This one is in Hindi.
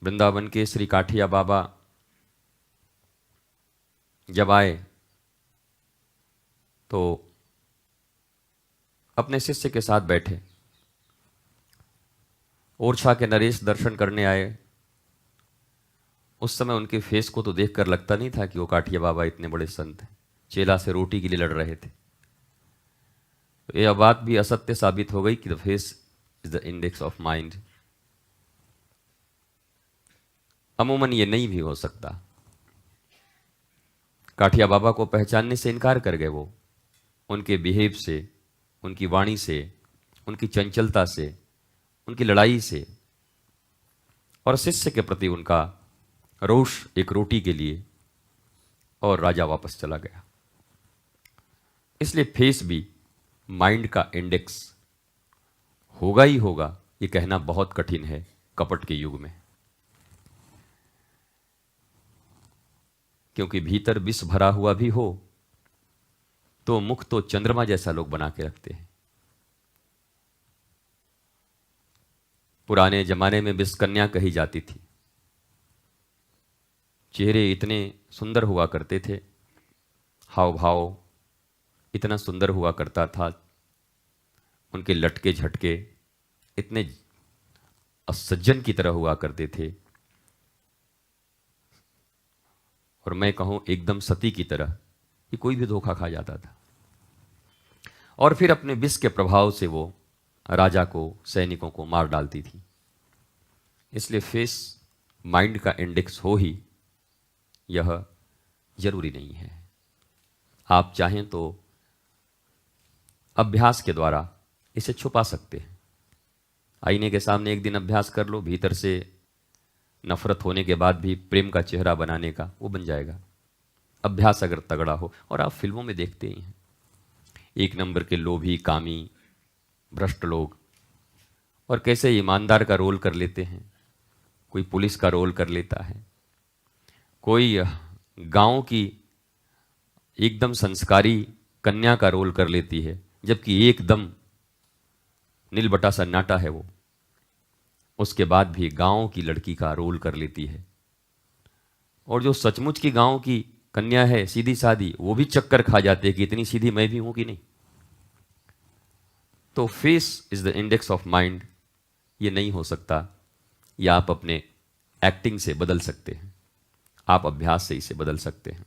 वृंदावन के श्री काठिया बाबा जब आए तो अपने शिष्य के साथ बैठे। ओरछा के नरेश दर्शन करने आए। उस समय उनके फेस को तो देखकर लगता नहीं था कि वो काठिया बाबा इतने बड़े संत हैं। चेला से रोटी के लिए लड़ रहे थे। तो यह बात भी असत्य साबित हो गई कि the face is the index of mind. अमूमन ये नहीं भी हो सकता। काठिया बाबा को पहचानने से इनकार कर गए वो, उनके बिहेव से, उनकी वाणी से, उनकी चंचलता से, उनकी लड़ाई से और शिष्य के प्रति उनका रोष एक रोटी के लिए। और राजा वापस चला गया। इसलिए फेस भी माइंड का इंडेक्स होगा ही होगा, ये कहना बहुत कठिन है कपट के युग में, क्योंकि भीतर विष भरा हुआ भी हो तो मुख तो चंद्रमा जैसा लोग बना के रखते हैं। पुराने जमाने में विषकन्या कही जाती थी। चेहरे इतने सुंदर हुआ करते थे, हाव भाव इतना सुंदर हुआ करता था, उनके लटके झटके इतने असज्जन की तरह हुआ करते थे, और मैं कहूं एकदम सती की तरह कि कोई भी धोखा खा जाता था। और फिर अपने विष के प्रभाव से वो राजा को, सैनिकों को मार डालती थी। इसलिए फेस माइंड का इंडेक्स हो ही, यह जरूरी नहीं है। आप चाहें तो अभ्यास के द्वारा इसे छुपा सकते हैं। आईने के सामने एक दिन अभ्यास कर लो, भीतर से नफरत होने के बाद भी प्रेम का चेहरा बनाने का, वो बन जाएगा। अभ्यास अगर तगड़ा हो। और आप फिल्मों में देखते ही हैं, एक नंबर के लोभी, कामी, भ्रष्ट लोग, और कैसे ईमानदार का रोल कर लेते हैं। कोई पुलिस का रोल कर लेता है, कोई गांव की एकदम संस्कारी कन्या का रोल कर लेती है, जबकि एकदम नीलबटा सन्नाटा है वो। उसके बाद भी गांव की लड़की का रोल कर लेती है। और जो सचमुच की गांव की कन्या है, सीधी सादी, वो भी चक्कर खा जाते हैं कि इतनी सीधी मैं भी हूं कि नहीं। तो face is the index of mind, ये नहीं हो सकता। या आप अपने एक्टिंग से बदल सकते हैं, आप अभ्यास से इसे बदल सकते हैं।